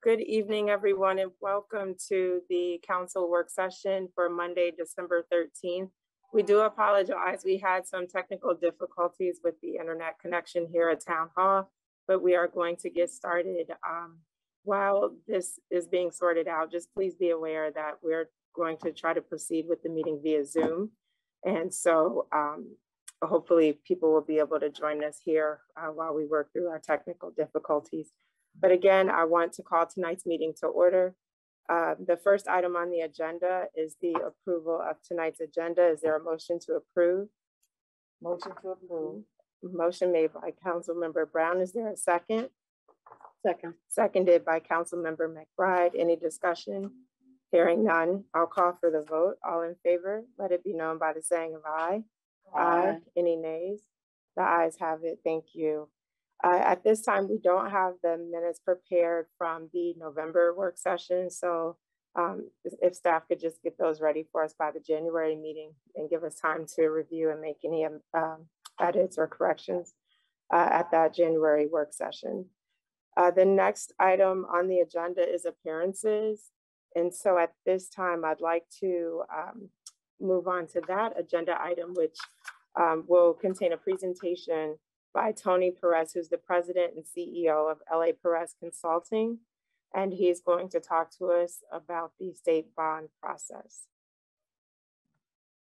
Good evening, everyone, and welcome to the council work session for Monday, December 13th. We do apologize. We had some technical difficulties with the internet connection here at Town Hall, but we are going to get started. While this is being sorted out, just please be aware that we're going to try to proceed with the meeting via Zoom. And so hopefully people will be able to join us here while we work through our technical difficulties. But again, I want to call tonight's meeting to order. The first item on the agenda is the approval of tonight's agenda. Is there a motion to approve? Motion to approve. Motion made by Councilmember Brown. Is there a second? Second. Seconded by Councilmember McBride. Any discussion? Hearing none, I'll call for the vote. All in favor, let it be known by the saying of aye. Aye. Any nays? The ayes have it. Thank you. At this time, we don't have the minutes prepared from the November work session. So if staff could just get those ready for us by the January meeting and give us time to review and make any edits or corrections at that January work session. The next item on the agenda is appearances. And so at this time, I'd like to move on to that agenda item, which will contain a presentation by Tony Perez, who's the president and CEO of LA Perez Consulting. And he's going to talk to us about the state bond process.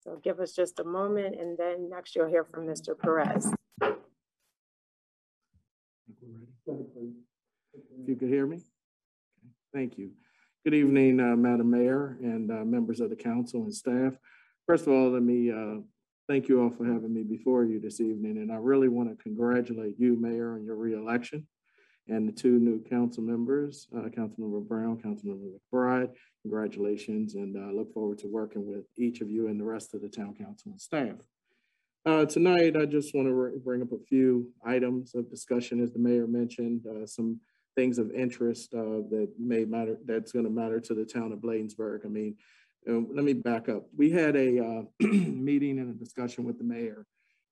So give us just a moment, and then next you'll hear from Mr. Perez. If you could hear me. Thank you. Good evening, Madam Mayor and members of the council and staff. First of all, let me thank you all for having me before you this evening. And I really want to congratulate you, Mayor, on your re-election, and the two new council members, Councilmember Brown, Councilmember McBride. Congratulations, and I look forward to working with each of you and the rest of the town council and staff. Tonight, I just want to bring up a few items of discussion, as the mayor mentioned, some things of interest that may matter, that's going to matter to the town of Bladensburg. I mean, let me back up. We had a meeting and a discussion with the mayor,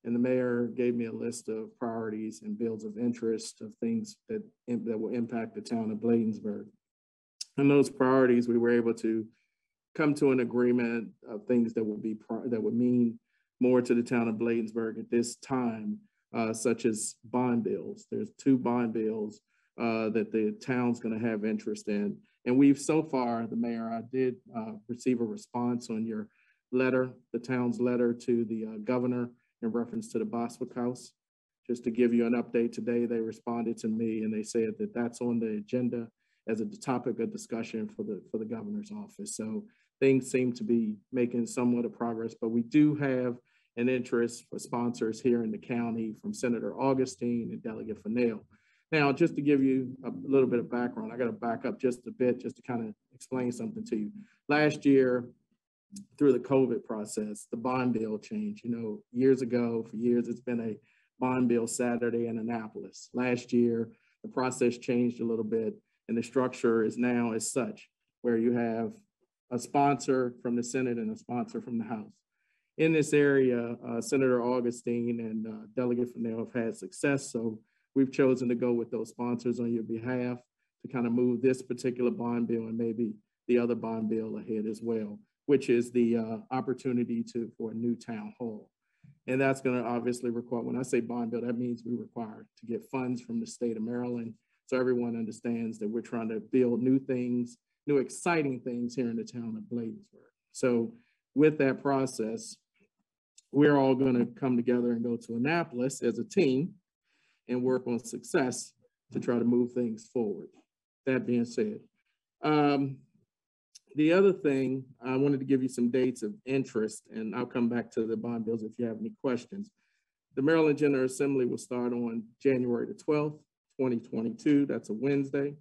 and the mayor gave me a list of priorities and bills of interest of things that will impact the town of Bladensburg. And those priorities, we were able to come to an agreement of things that would mean more to the town of Bladensburg at this time, such as bond bills. There's two bond bills that the town's going to have interest in. And we've so far, the mayor, I did receive a response on your letter, the town's letter to the governor in reference to the Boswick House. Just to give you an update today, they responded to me and they said that that's on the agenda as a topic of discussion for the governor's office. So things seem to be making somewhat of progress, but we do have an interest for sponsors here in the county from Senator Augustine and Delegate Fennell. Now, just to give you a little bit of background, I got to back up just a bit just to kind of explain something to you. Last year, through the COVID process, the bond bill changed. You know, years ago, for years, it's been a bond bill Saturday in Annapolis. Last year, the process changed a little bit, and the structure is now as such, where you have a sponsor from the Senate and a sponsor from the House. In this area, Senator Augustine and Delegate Fennell have had success, so we've chosen to go with those sponsors on your behalf to kind of move this particular bond bill and maybe the other bond bill ahead as well, which is the opportunity for a new town hall. And that's going to obviously require, when I say bond bill, that means we require to get funds from the state of Maryland. So everyone understands that we're trying to build new things, new exciting things here in the town of Bladensburg. So with that process, we're all going to come together and go to Annapolis as a team and work on success to try to move things forward. That being said, the other thing, I wanted to give you some dates of interest, and I'll come back to the bond bills if you have any questions. The Maryland General Assembly will start on January the 12th, 2022. That's a Wednesday.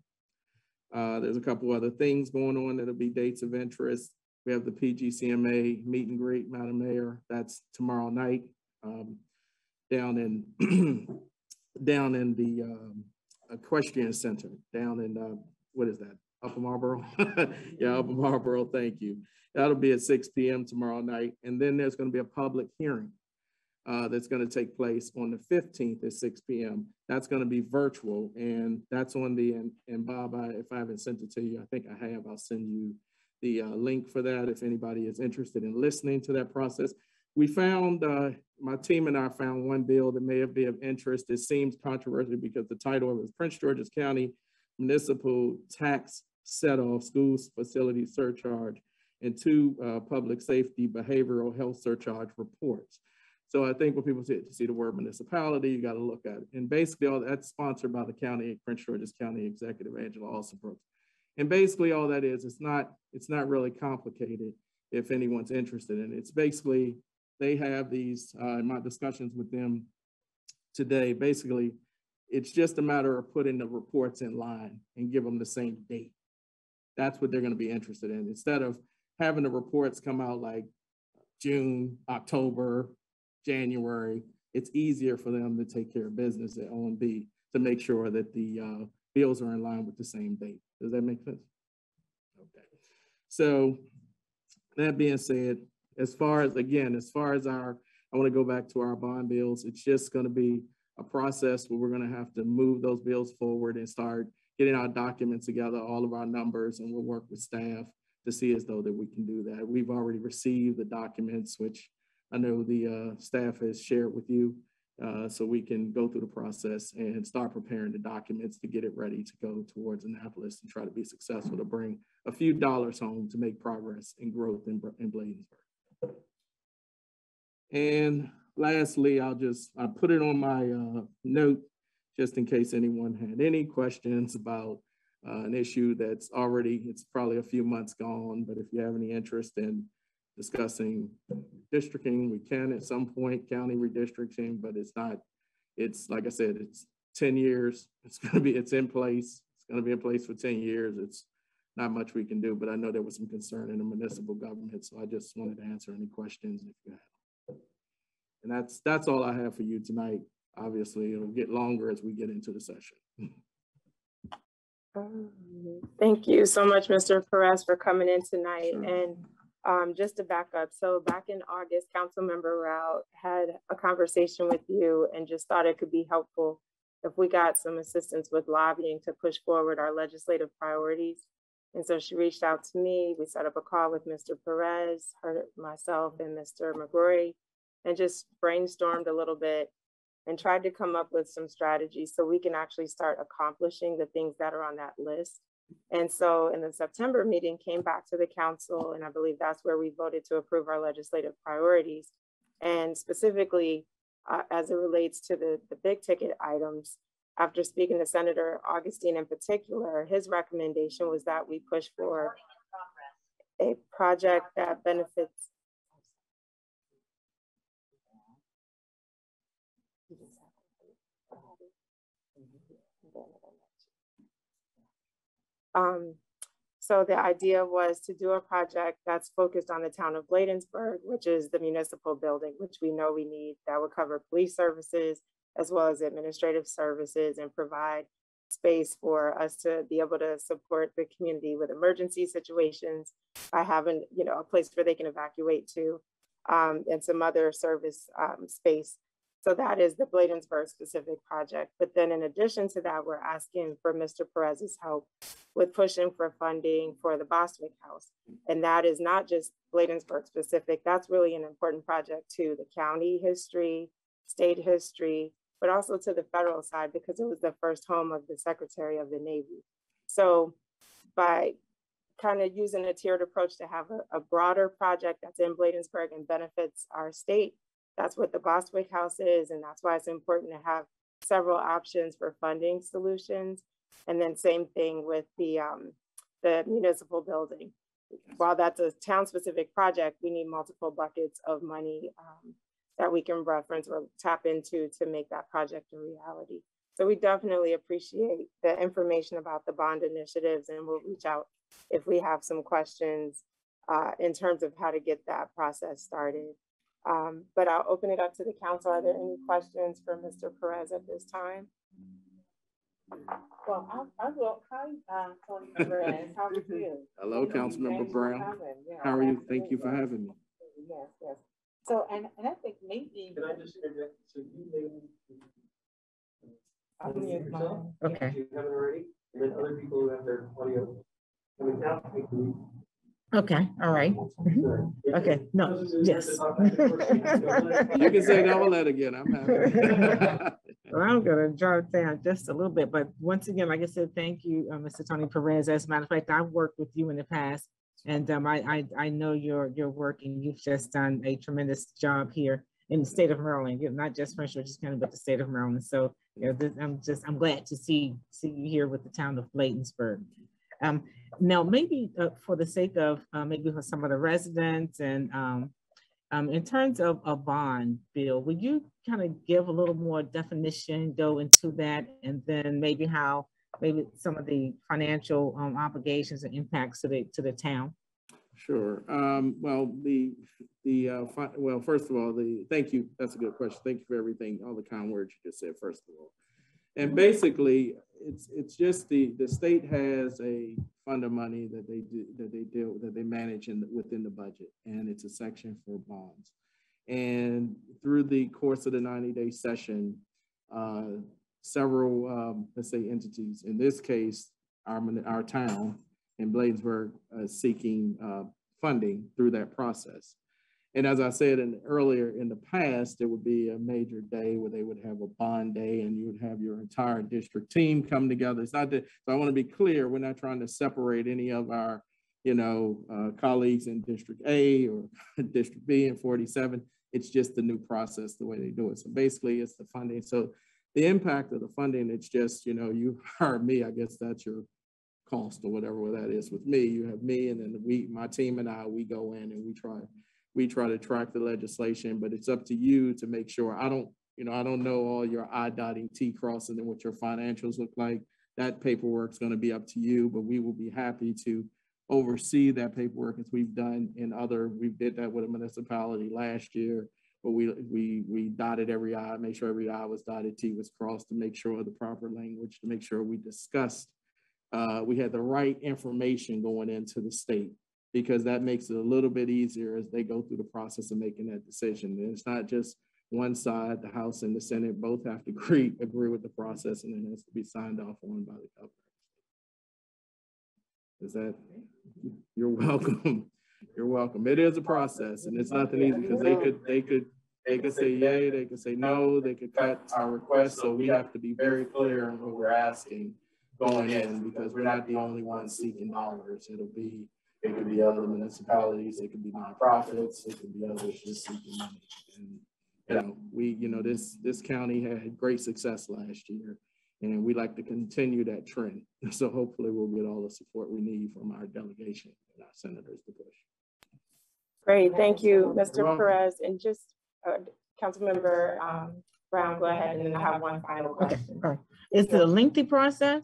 There's a couple other things going on that'll be dates of interest. We have the PGCMA meet and greet, Madam Mayor. That's tomorrow night down in the Equestrian Center, down in, what is that, Upper Marlboro? Yeah, Upper Marlboro, thank you. That'll be at 6 p.m. tomorrow night. And then there's gonna be a public hearing that's going to take place on the 15th at 6 p.m. That's going to be virtual, and that's on the, and Bob, if I haven't sent it to you, I think I have, I'll send you the link for that if anybody is interested in listening to that process. We found, my team and I found one bill that may be of interest. It seems controversial because the title of it is Prince George's County Municipal Tax Set-Off Schools Facility Surcharge and 2 public safety behavioral health surcharge reports. So I think when people see the word municipality, you got to look at it. And basically all that's sponsored by the county, Prince George's County Executive Angela Alsabrook. And basically all that is, it's not really complicated if anyone's interested in it. It's basically, they have these, in my discussions with them today, basically, it's just a matter of putting the reports in line and give them the same date. That's what they're going to be interested in. Instead of having the reports come out like June, October, January, it's easier for them to take care of business at OMB to make sure that the bills are in line with the same date. Does that make sense? Okay. So that being said, as far as our, I want to go back to our bond bills. It's just going to be a process where we're going to have to move those bills forward and start getting our documents together, all of our numbers, and we'll work with staff to see as though that we can do that. We've already received the documents, which I know the staff has shared with you, so we can go through the process and start preparing the documents to get it ready to go towards Annapolis and try to be successful to bring a few dollars home to make progress and growth in Bladensburg. And lastly, I put it on my note just in case anyone had any questions about an issue that's already, it's probably a few months gone, but if you have any interest in discussing districting, we can at some point, county redistricting, but it's like I said, it's 10 years. It's in place. It's going to be in place for 10 years. It's not much we can do, but I know there was some concern in the municipal government. So I just wanted to answer any questions if you have. And that's all I have for you tonight. Obviously, it'll get longer as we get into the session. Thank you so much, Mr. Perez, for coming in tonight. Sure. And just to back up, so back in August, Councilmember Rao had a conversation with you and just thought it could be helpful if we got some assistance with lobbying to push forward our legislative priorities. And so she reached out to me. We set up a call with Mr. Perez, myself, and Mr. McGrory, and just brainstormed a little bit and tried to come up with some strategies so we can actually start accomplishing the things that are on that list. And so in the September meeting, came back to the council, and I believe that's where we voted to approve our legislative priorities. And specifically, as it relates to the big ticket items, after speaking to Senator Augustine in particular, his recommendation was that we push for a project that benefits so the idea was to do a project that's focused on the town of Bladensburg, which is the municipal building, which we know we need, that would cover police services as well as administrative services and provide space for us to be able to support the community with emergency situations by having, a place where they can evacuate to, and some other service space. So that is the Bladensburg specific project. But then in addition to that, we're asking for Mr. Perez's help with pushing for funding for the Bostwick House. And that is not just Bladensburg specific. That's really an important project to the county history, state history, but also to the federal side because it was the first home of the Secretary of the Navy. So by kind of using a tiered approach to have a broader project that's in Bladensburg and benefits our state, that's what the Bostwick House is, and that's why it's important to have several options for funding solutions. And then same thing with the municipal building. While that's a town-specific project, we need multiple buckets of money that we can reference or tap into to make that project a reality. So we definitely appreciate the information about the bond initiatives, and we'll reach out if we have some questions in terms of how to get that process started. But I'll open it up to the council. Are there any questions for Mr. Perez at this time? Well, I will. Hi, Councilmember Perez. How are you? Hello, Councilmember Brown. Yeah, how are you? absolutely. Thank you for having me. Yes. So, and I think maybe. Can I just interject? So you I'll mute mine. okay. If you haven't already, and then other people who have their audio coming out, they can. Okay, all right. Okay, no, yes. You can say double that again. I'm happy. Well, I'm gonna jot it down just a little bit, but once again, like I said, thank you, Mr. Tony Perez. As a matter of fact, I've worked with you in the past, and I know your work, and you've just done a tremendous job here in the state of Maryland, not just Prince George's County, but the state of Maryland. So, you know, I'm glad to see you here with the town of Bladensburg. Now, maybe for the sake of maybe for some of the residents and in terms of a bond bill, would you kind of give a little more definition, go into that, and then maybe how maybe some of the financial obligations and impacts to the town? Sure. Well, well, first of all, thank you. That's a good question. Thank you for everything, all the kind words you just said, first of all. And basically, it's just the state has a fund of money that they manage within the budget, and it's a section for bonds. And through the course of the 90-day session, several let's say entities, in this case, our town in Bladensburg, seeking funding through that process. And as I said earlier in the past, there would be a major day where they would have a bond day and you would have your entire district team come together. It's not that, so I want to be clear, we're not trying to separate any of our, colleagues in District A or District B and 47. It's just the new process, the way they do it. So basically it's the funding. So the impact of the funding, it's just, you hired me, I guess that's your cost or whatever that is with me. You have me, and then my team and I, we go in and we try to track the legislation, but it's up to you to make sure. I don't know all your I dotting, T crossing, and what your financials look like. That paperwork's going to be up to you, but we will be happy to oversee that paperwork as we've done we did that with a municipality last year, but we dotted every I, made sure every I was dotted, T was crossed, to make sure the proper language, to make sure we discussed, we had the right information going into the state, because that makes it a little bit easier as they go through the process of making that decision. And it's not just one side, the House and the Senate both have to agree with the process, and then it has to be signed off on by the governor. Is that, you're welcome. You're welcome. It is a process, and it's nothing easy, because they could say yay, they could say no, they could cut our request. So we have to be very clear on what we're asking going in, because we're not the only ones seeking dollars. It could be other municipalities, it could be nonprofits, it could be others just seeking money. And this county had great success last year, and we like to continue that trend. So hopefully we'll get all the support we need from our delegation and our senators to push. Great, thank you, Mr. Perez. And just Councilmember Brown, go ahead, and then I have one final question. Okay. Is it a lengthy process?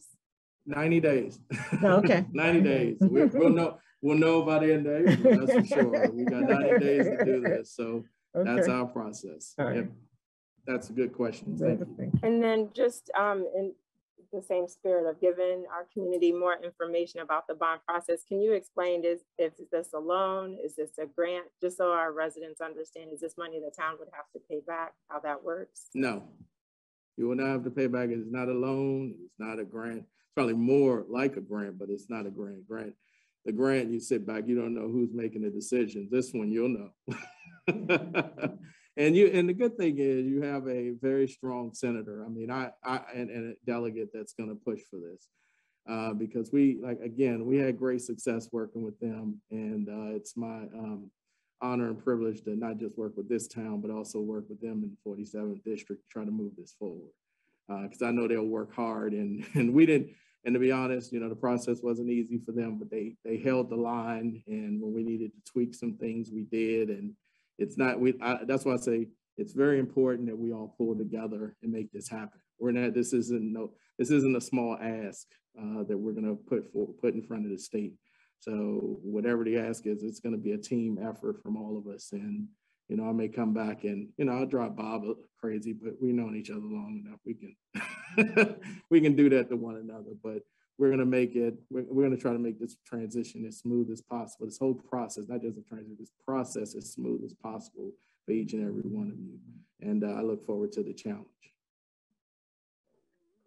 90 days. Okay. 90 days. We'll know by the end of April, that's for sure. We got 90 days to do this. So that's our process. Right. Yep. That's a good question. Thank you. And then just in the same spirit of giving our community more information about the bond process, can you explain is this a loan? Is this a grant? Just so our residents understand, is this money the town would have to pay back, how that works? No, you will not have to pay back. It's not a loan. It's not a grant. It's probably more like a grant, but it's not a grant. The grant, you sit back, you don't know who's making the decisions. This one, you'll know. And the good thing is you have a very strong senator. I mean, and a delegate that's going to push for this, because we had great success working with them, and it's my honor and privilege to not just work with this town, but also work with them in the 47th district to try to move this forward. Because I know they'll work hard, and we didn't. And to be honest, the process wasn't easy for them, but they held the line. And when we needed to tweak some things, we did. And it's not, that's why I say it's very important that we all pull together and make this happen. This isn't a small ask that we're going to put in front of the state. So whatever the ask is, it's going to be a team effort from all of us. And, I may come back and, I'll drive Bob crazy, but we've known each other long enough. We can do that to one another, but we're going to try to make this transition as smooth as possible. This whole process, not just a transition, this process as smooth as possible for each and every one of you. And I look forward to the challenge.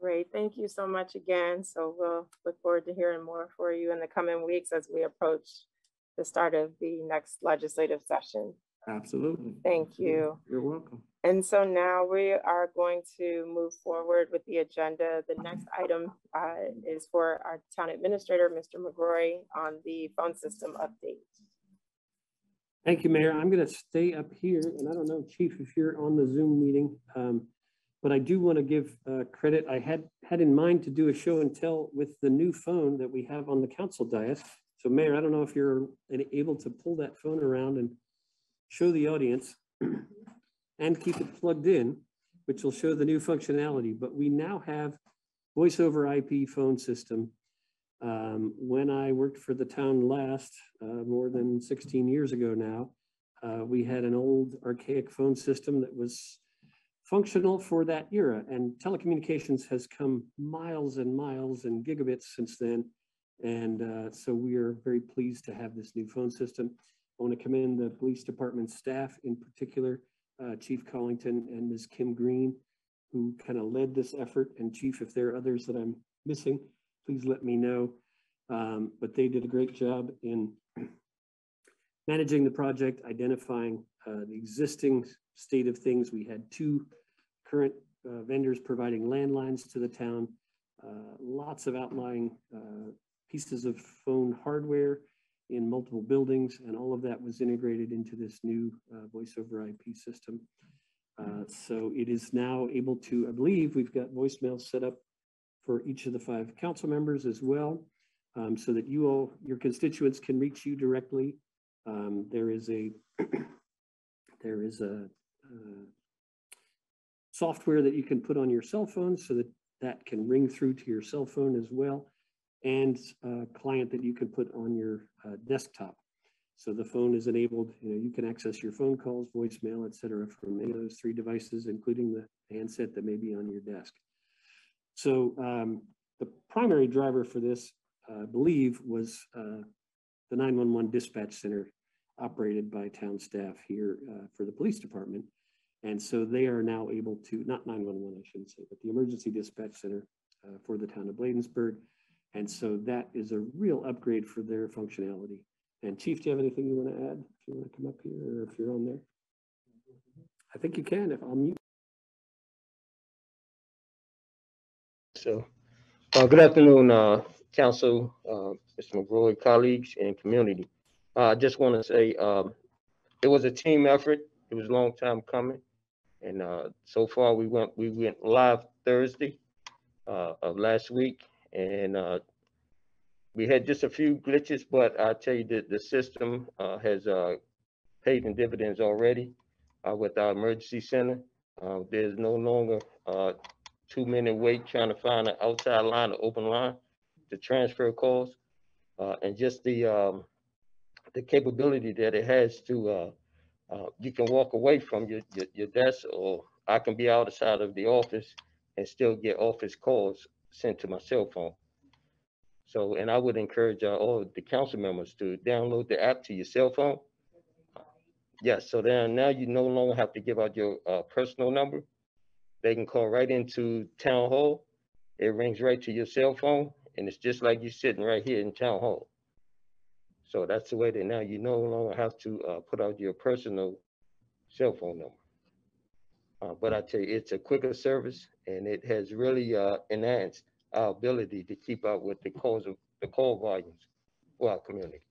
Great, thank you so much again. So we'll look forward to hearing more for you in the coming weeks as we approach the start of the next legislative session. Absolutely. Thank you. You're welcome. And so now we are going to move forward with the agenda. The next item is for our town administrator, Mr. McGrory, on the phone system update. Thank you, Mayor. I'm going to stay up here, and I don't know, Chief, if you're on the Zoom meeting, but I do want to give credit. I had in mind to do a show and tell with the new phone that we have on the council dais. So, Mayor, I don't know if you're able to pull that phone around and show the audience and keep it plugged in, which will show the new functionality. But we now have voice over IP phone system. When I worked for the town last, more than 16 years ago now, we had an old archaic phone system that was functional for that era, and telecommunications has come miles and miles and gigabits since then. And so we are very pleased to have this new phone system. I want to commend the police department staff, in particular, Chief Collington and Ms. Kim Green, who kind of led this effort. And Chief, if there are others that I'm missing, please let me know. But they did a great job in managing the project, identifying the existing state of things. We had 2 current vendors providing landlines to the town, lots of outlying pieces of phone hardware in multiple buildings, and all of that was integrated into this new voice over IP system. So it is now able to, I believe we've got voicemail set up for each of the 5 council members as well, so that you all, your constituents, can reach you directly. There is a software that you can put on your cell phone so that that can ring through to your cell phone as well, and a client that you can put on your desktop. So the phone is enabled, you can access your phone calls, voicemail, et cetera, from any of those 3 devices, including the handset that may be on your desk. So the primary driver for this, I believe, was the 911 dispatch center operated by town staff here for the police department. And so they are now able to, not 911, I shouldn't say, but the emergency dispatch center for the town of Bladensburg. And so that is a real upgrade for their functionality. And Chief, do you have anything you want to add? If you want to come up here, or if you're on there? I think you can, if I'll mute. So, good afternoon, Council, Mr. McGrory, colleagues, and community. I just want to say it was a team effort. It was a long time coming, and so far we went live Thursday of last week, and we had just a few glitches, but I tell you that the system has paid in dividends already with our emergency center. There's no longer 2-minute wait trying to find an outside line or open line to transfer calls, and just the capability that it has to you can walk away from your desk, or I can be outside of the office and still get office calls sent to my cell phone. So, and I would encourage all of the council members to download the app to your cell phone. Yes, so then now you no longer have to give out your personal number. They can call right into town hall. It rings right to your cell phone, and it's just like you're sitting right here in town hall. So that's the way that now you no longer have to put out your personal cell phone number. But I tell you, it's a quicker service, and it has really enhanced our ability to keep up with the call volumes for our community.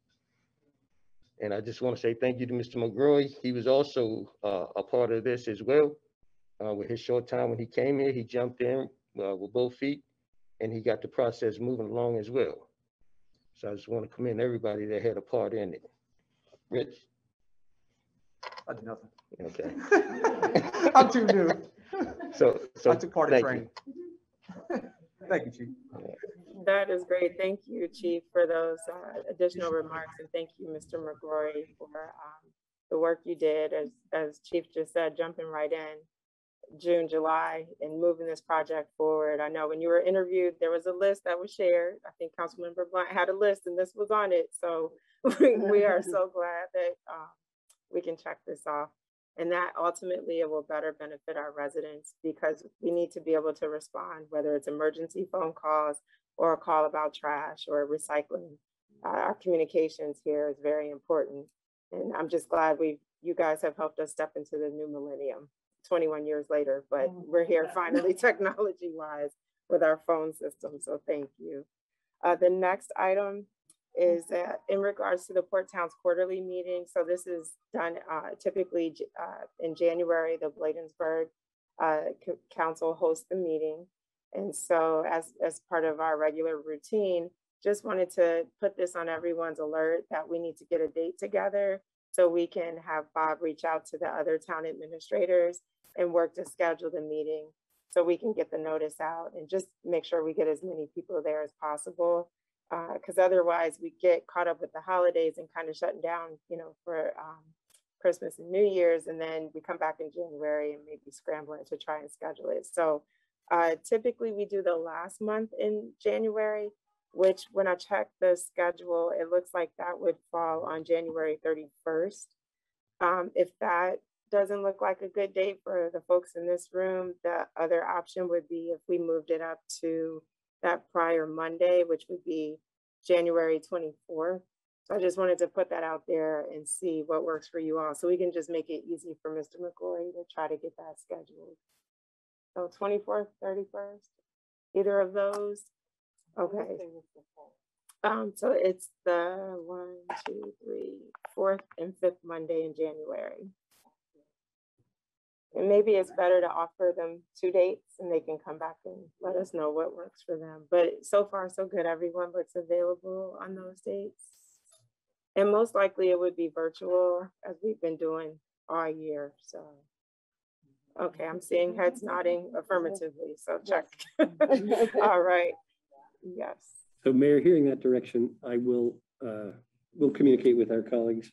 And I just want to say thank you to Mr. McGrory. He was also a part of this as well. With his short time when he came here, he jumped in with both feet, and he got the process moving along as well. So I just want to commend everybody that had a part in it. Rich? I do nothing. Okay. I'm too new. So I took part in thank training. Thank you, Chief. That is great. Thank you, Chief, for those additional remarks. And thank you, Mr. McGrory, for the work you did, as Chief just said, jumping right in June, July, and moving this project forward. I know when you were interviewed, there was a list that was shared. I think Councilmember Blunt had a list, and this was on it. So we are so glad that we can check this off. And that ultimately it will better benefit our residents because we need to be able to respond, whether it's emergency phone calls or a call about trash or recycling. Our communications here is very important. And I'm just glad you guys have helped us step into the new millennium 21 years later, but we're here finally technology wise with our phone system. So thank you. The next item is in regards to the Port Towns quarterly meeting. So this is done typically in January. The Bladensburg Council hosts the meeting. And so as part of our regular routine, just wanted to put this on everyone's alert that we need to get a date together so we can have Bob reach out to the other town administrators and work to schedule the meeting so we can get the notice out and just make sure we get as many people there as possible. Because otherwise we get caught up with the holidays and kind of shutting down, for Christmas and New Year's, and then we come back in January and maybe scrambling to try and schedule it. So typically we do the last month in January, which when I check the schedule, it looks like that would fall on January 31st. If that doesn't look like a good date for the folks in this room, the other option would be if we moved it up to that prior Monday, which would be January 24th. So I just wanted to put that out there and see what works for you all. So we can just make it easy for Mr. McGrory to try to get that scheduled. So 24th, 31st, either of those. Okay. So it's the 1, 2, 3, 4th and 5th Monday in January. And maybe it's better to offer them 2 dates and they can come back and let us know what works for them. But so far, so good. Everyone looks available on those dates. And most likely it would be virtual as we've been doing all year. So, okay, I'm seeing heads nodding affirmatively. So check. All right. Yes. So Mayor, hearing that direction, I will communicate with our colleagues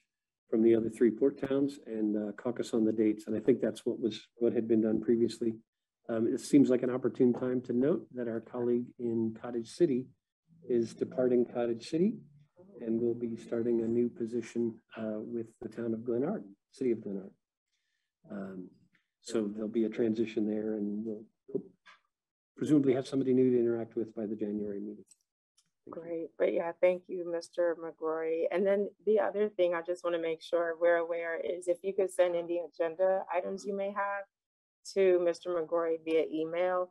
from the other 3 port towns and caucus on the dates. And I think that's what had been done previously. It seems like an opportune time to note that our colleague in Cottage City is departing Cottage City and will be starting a new position with the town of Glenard, city of Glenard. So there'll be a transition there and we'll presumably have somebody new to interact with by the January meeting. Great, but yeah, thank you, Mr. McGrory. And then the other thing I just want to make sure we're aware is if you could send in the agenda items you may have to Mr. McGrory via email.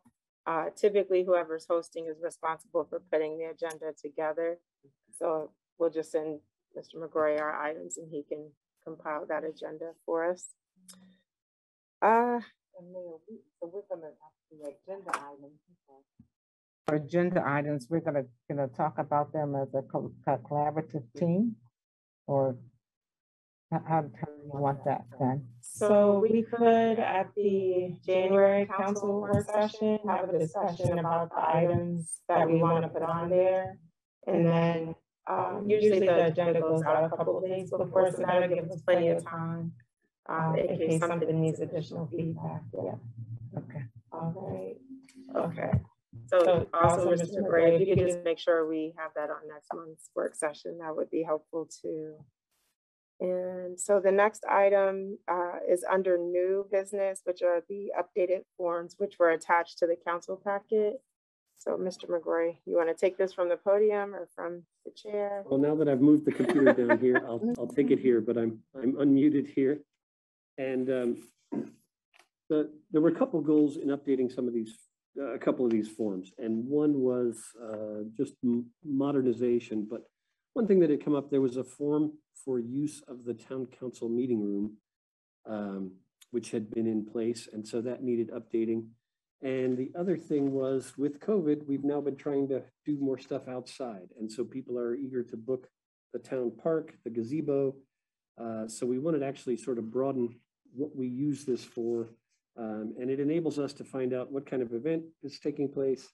Typically, whoever's hosting is responsible for putting the agenda together. So we'll just send Mr. McGrory our items and he can compile that agenda for us. So we're gonna have the agenda items. Our agenda items, we're gonna talk about them as a collaborative team, or how do you want that done? So we could at the January council work session have a discussion about the items that we want to put on there. And then usually the agenda goes out a couple of days before, so that'll give us plenty of time in case something needs additional feedback. Yeah. Okay. All right. Okay. So also, Mr. McGray, if you could just make sure we have that on next month's work session, that would be helpful too. And so the next item is under new business, which are the updated forms, which were attached to the council packet. So Mr. McGrory, you want to take this from the podium or from the chair? Well, now that I've moved the computer down here, I'll take it here, but I'm unmuted here. And there were a couple goals in updating some of these, a couple of these forms, and one was just modernization. But one thing that had come up, there was a form for use of the town council meeting room, which had been in place, and so that needed updating. And the other thing was, with COVID, we've now been trying to do more stuff outside, and so people are eager to book the town park, the gazebo. So we wanted to actually sort of broaden what we use this for. And it enables us to find out what kind of event is taking place,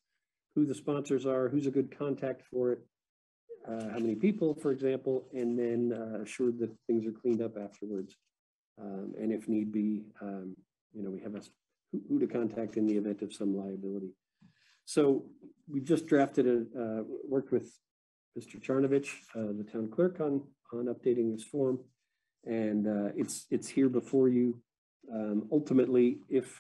who the sponsors are, who's a good contact for it, how many people, for example, and then assure that things are cleaned up afterwards. And if need be, we have who to contact in the event of some liability. So we just drafted worked with Mr. Charnovich, the town clerk, on updating this form. And it's here before you. Ultimately, if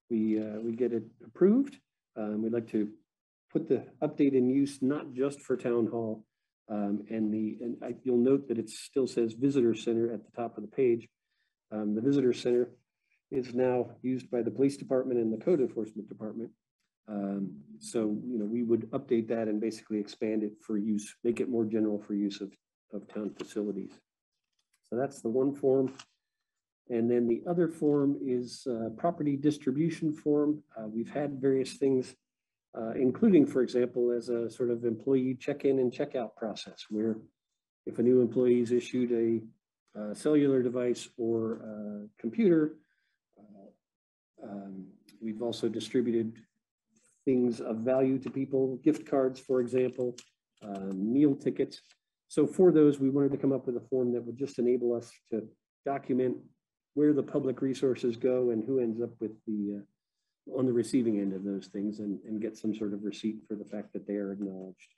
we get it approved, we'd like to put the update in use, not just for town hall. You'll note that it still says visitor center at the top of the page. The visitor center is now used by the police department and the code enforcement department. So, we would update that and basically expand it for use, make it more general for use of town facilities. So that's the one form. And then the other form is property distribution form. We've had various things, including, for example, as a sort of employee check-in and check-out process, where if a new employee is issued a cellular device or a computer, we've also distributed things of value to people, gift cards, for example, meal tickets. So for those, we wanted to come up with a form that would just enable us to document where the public resources go and who ends up with on the receiving end of those things, and get some sort of receipt for the fact that they are acknowledged.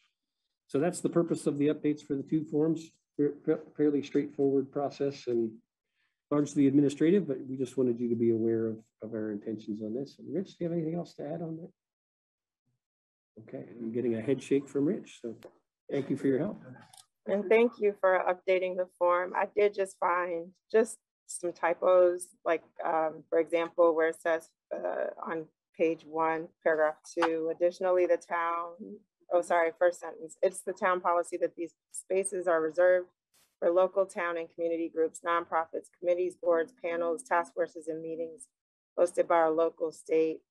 So that's the purpose of the updates for the two forms. Fairly straightforward process and largely administrative, but we just wanted you to be aware of our intentions on this. And Rich, do you have anything else to add on that? Okay, I'm getting a head shake from Rich, so thank you for your help. And thank you for updating the form. I did just find just some typos, like for example, where it says on page 1, paragraph 2, additionally, the town, first sentence, it's the town policy that these spaces are reserved for local town and community groups, nonprofits, committees, boards, panels, task forces, and meetings hosted by our local, state,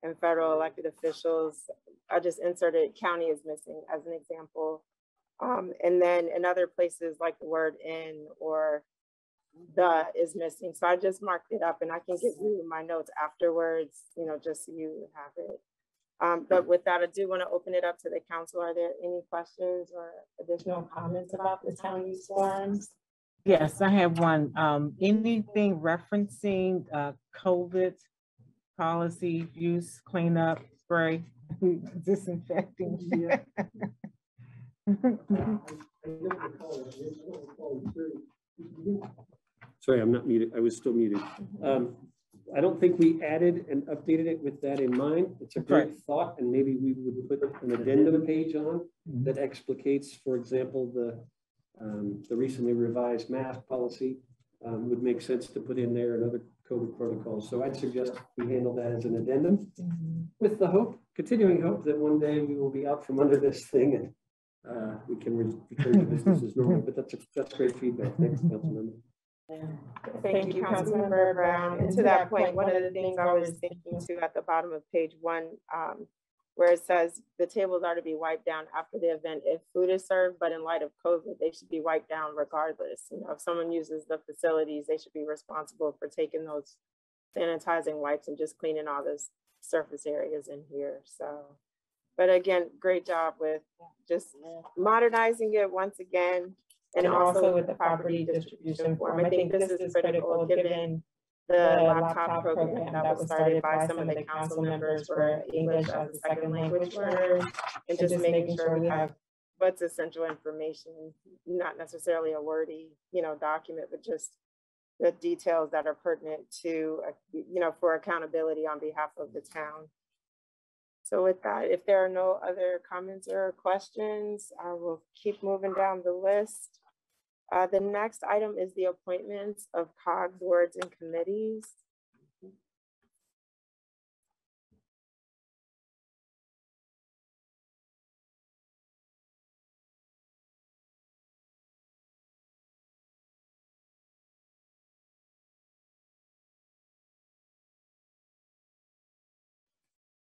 and federal elected officials. I just inserted county is missing as an example. And then in other places like the word in or the is missing. So I just marked it up, and I can give you my notes afterwards, just so you have it. But with that, I do want to open it up to the council. Are there any questions or additional comments about the town use forms? Yes, I have one. Anything referencing COVID policy, use, cleanup, spray, disinfecting? Yeah. Sorry, I'm not muted. I was still muted. I don't think we added and updated it with that in mind. It's a great thought, and maybe we would put an addendum page on that explicates, for example, the recently revised mask policy. Would make sense to put in there and other COVID protocols. So I'd suggest we handle that as an addendum with the continuing hope that one day we will be out from under this thing and we can return to business as normal. But that's great feedback. Thanks, Councilmember. Thank you, Councilmember Brown. And to that point, one of the things I was thinking too at the bottom of page 1, where it says the tables are to be wiped down after the event if food is served, but in light of COVID, they should be wiped down regardless. If someone uses the facilities, they should be responsible for taking those sanitizing wipes and just cleaning all the surface areas in here. So, but again, great job with just modernizing it once again, and also with the property distribution form. I think this is critical given the laptop program that was started by some of the council members for English as a second language learners, and just making sure we have what's essential information, not necessarily a wordy, document, but just the details that are pertinent to, for accountability on behalf of the town. So with that, if there are no other comments or questions, I will keep moving down the list. The next item is the appointments of COG boards and committees.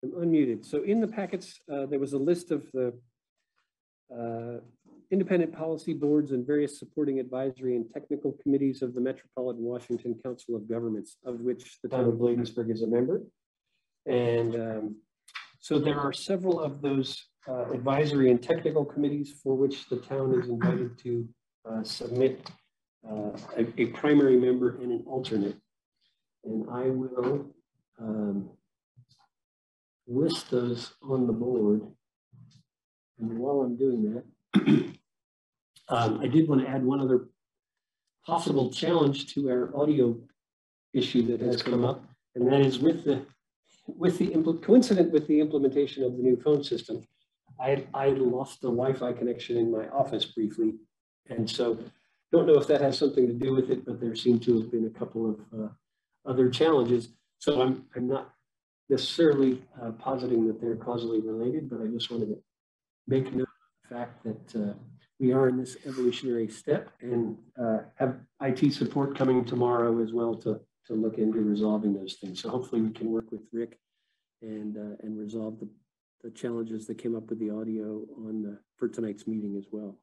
I'm unmuted. So in the packets, there was a list of the independent policy boards and various supporting advisory and technical committees of the Metropolitan Washington Council of Governments, of which the town of Bladensburg is a member. And so there are several of those advisory and technical committees for which the town is invited to submit a primary member and an alternate. And I will list those on the board. And while I'm doing that, I did want to add one other possible challenge to our audio issue that has come up, and that is coincident with the implementation of the new phone system. I lost the Wi-Fi connection in my office briefly, and so don't know if that has something to do with it, but there seem to have been a couple of other challenges. So I'm not necessarily positing that they're causally related, but I just wanted to make note of the fact that we are in this evolutionary step and have IT support coming tomorrow as well to look into resolving those things. So hopefully we can work with Rick and resolve the challenges that came up with the audio for tonight's meeting as well.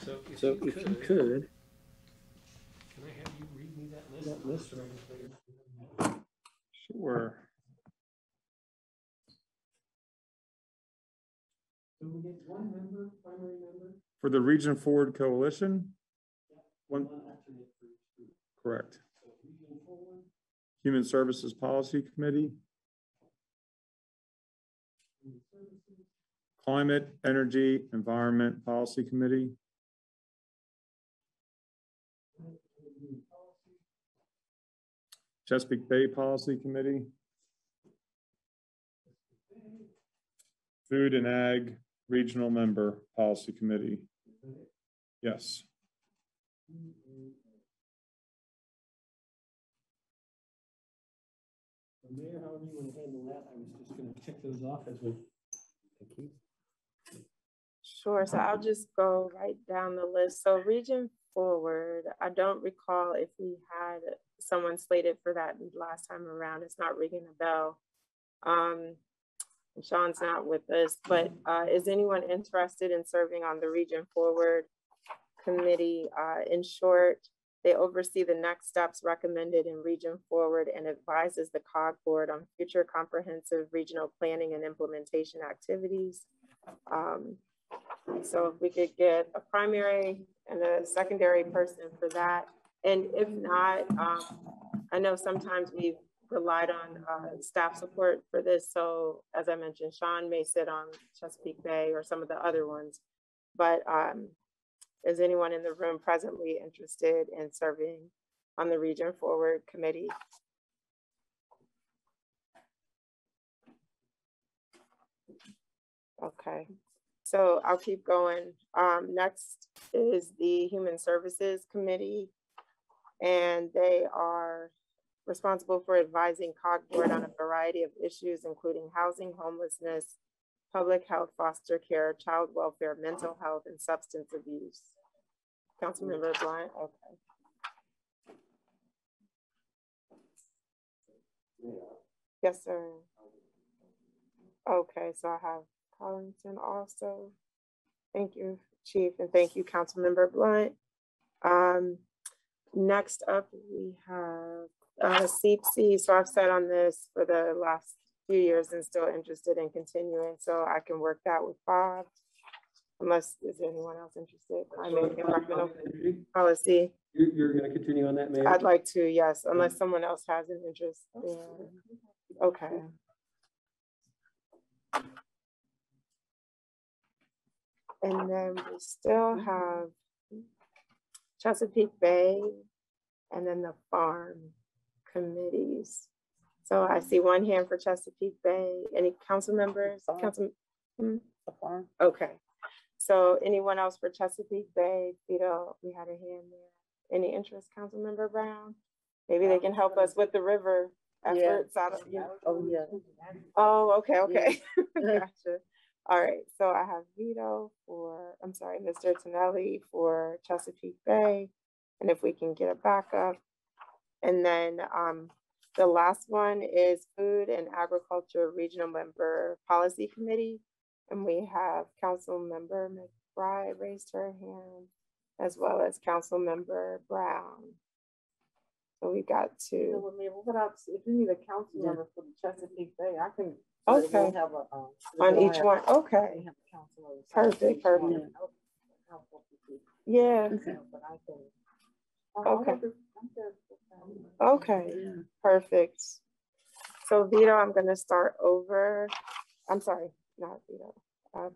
So if you could, can I have you read me that list? Sure. So we get one member, primary member? For the Region Forward Coalition? One alternate for each group. Correct. So Region Forward. Human Services Policy Committee. Climate, Energy, Environment Policy Committee. Chesapeake Bay Policy Committee. Food and Ag Regional Member Policy Committee. Yes. Mayor, however you want to handle that, I was just going to check those off as we. Thank you. Sure, so I'll just go right down the list. So Region Forward, I don't recall if we had someone slated for that last time around. It's not ringing a bell. Sean's not with us, but is anyone interested in serving on the Region Forward Committee? In short, they oversee the next steps recommended in Region Forward and advises the COG board on future comprehensive regional planning and implementation activities. So if we could get a primary and a secondary person for that. And if not, I know sometimes we've relied on staff support for this. So as I mentioned, Sean may sit on Chesapeake Bay or some of the other ones, but is anyone in the room presently interested in serving on the Region Forward Committee? Okay, so I'll keep going. Next is the Human Services Committee, and they are responsible for advising COG board on a variety of issues, including housing, homelessness, public health, foster care, child welfare, mental health, and substance abuse. Councilmember Blunt, okay. Yes, sir. Okay, so I have Collington also. Thank you, Chief, and thank you, Councilmember Blunt. Next up, we have CPC. So I've sat on this for the last few years and still interested in continuing, so I can work that with Bob. Unless, is anyone else interested? I may environmental policy. You're going to continue on that, Mayor? I'd like to, yes, unless someone else has an interest. Yeah. Okay. And then we still have Chesapeake Bay and then the farm committees. So I see one hand for Chesapeake Bay. Any council members? Council, the farm. Okay. So anyone else for Chesapeake Bay? Vito, we had a hand there. Any interest, Councilmember Brown? Maybe they can help us with the river efforts. Yeah. Oh, yeah. Oh, okay, okay. Yeah. Gotcha. All right, so I have Vito for, I'm sorry, Mr. Tonelli for Chesapeake Bay. And if we can get a backup. And then the last one is Food and Agriculture Regional Member Policy Committee. And we have Councilmember McBride raised her hand, as well as Councilmember Brown. So we got two. So what else? If you need a council member for the Chesapeake Bay, I can. Okay. Have a, on each one. Okay. Perfect. Perfect. Yeah. Okay. Okay. Perfect. So Vito, I'm going to start over. I'm sorry, not Vito.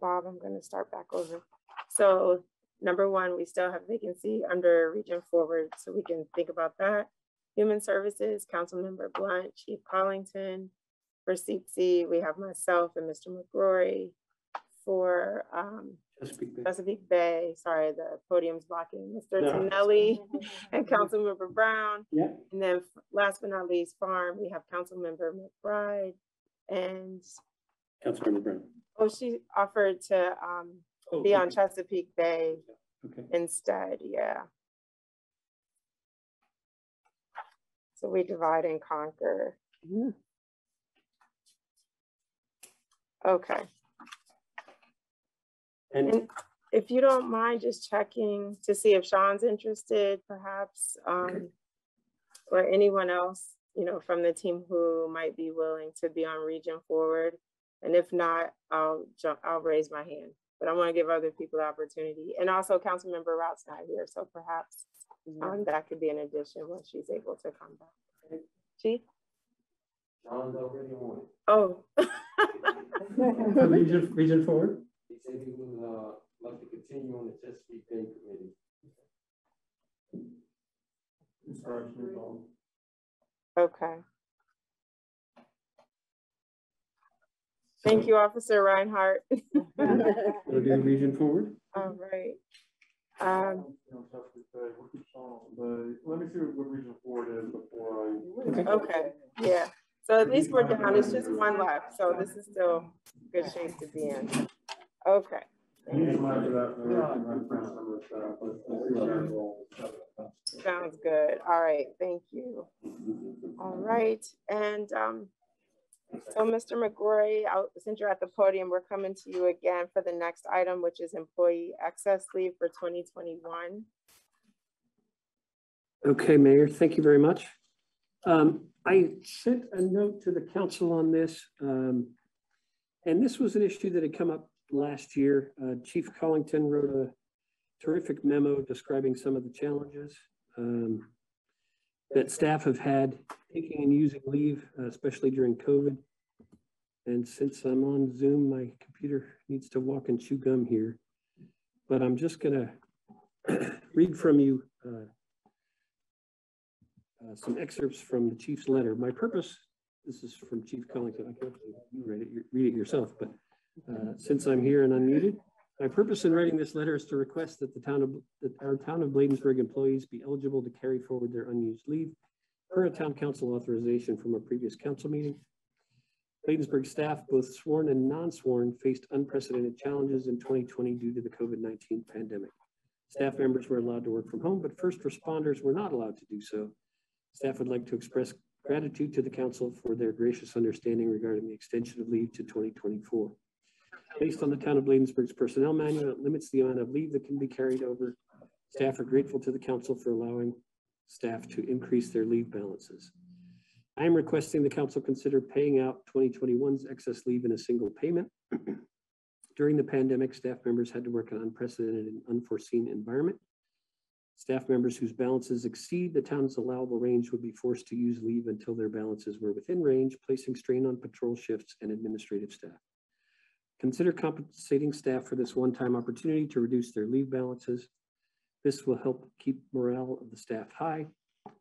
Bob, I'm going to start back over. So Number one, we still have vacancy under Region Forward, so we can think about that. Human Services, Councilmember Blunt, Chief Collington. For seat C, we have myself and Mr. McGrory. For Chesapeake Bay, sorry, the podium's blocking, Mr. Tonelli and Councilmember Brown. Yeah. And then last but not least, Farm, we have Councilmember McBride and Councilmember Brown. oh, she offered to be on Chesapeake Bay instead, yeah. So we divide and conquer. Yeah. Okay. And if you don't mind just checking to see if Sean's interested, perhaps, or anyone else, you know, from the team who might be willing to be on Region Forward. And if not, I'll raise my hand. But I want to give other people the opportunity. And also Councilmember Rout's not here, so perhaps that could be an addition when she's able to come back. Chief? John's already on it. Oh. Region Forward? He said he would like to continue on the Chesapeake Bay Committee. Okay. Thank you, Officer Reinhardt. We'll do Region Forward. All right. Let me see what Region Forward is before I. Okay, yeah. So at least we're down, it's just one left. So this is still good shape to be in. Okay. Sounds good. All right, thank you. All right, and so Mr. McGrory, since you're at the podium, we're coming to you again for the next item, which is employee excess leave for 2021. Okay, Mayor, thank you very much. I sent a note to the council on this, and this was an issue that had come up last year. Chief Collington wrote a terrific memo describing some of the challenges that staff have had taking and using leave, especially during COVID. And since I'm on Zoom, my computer needs to walk and chew gum here, but I'm just gonna read from you some excerpts from the chief's letter. My purpose, this is from Chief Collington, I can't read it yourself, but since I'm here and unmuted, my purpose in writing this letter is to request that our town of Bladensburg employees be eligible to carry forward their unused leave per a town council authorization from a previous council meeting. Bladensburg staff, both sworn and non-sworn, faced unprecedented challenges in 2020 due to the COVID-19 pandemic. Staff members were allowed to work from home, but first responders were not allowed to do so. Staff would like to express gratitude to the council for their gracious understanding regarding the extension of leave to 2024. Based on the town of Bladensburg's personnel manual, it limits the amount of leave that can be carried over. Staff are grateful to the council for allowing staff to increase their leave balances. I am requesting the council consider paying out 2021's excess leave in a single payment. During the pandemic, staff members had to work in an unprecedented and unforeseen environment. Staff members whose balances exceed the town's allowable range would be forced to use leave until their balances were within range, placing strain on patrol shifts and administrative staff. Consider compensating staff for this one-time opportunity to reduce their leave balances. This will help keep morale of the staff high.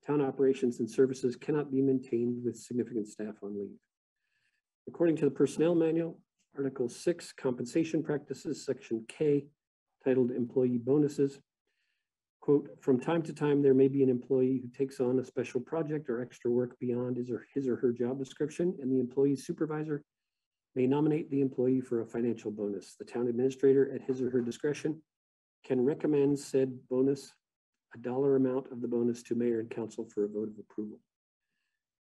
Town operations and services cannot be maintained with significant staff on leave. According to the personnel manual, Article 6, Compensation Practices, Section K, titled Employee Bonuses, quote, from time to time, there may be an employee who takes on a special project or extra work beyond his or her job description, and the employee's supervisor may nominate the employee for a financial bonus. The town administrator, at his or her discretion, can recommend said bonus, a dollar amount of the bonus, to mayor and council for a vote of approval.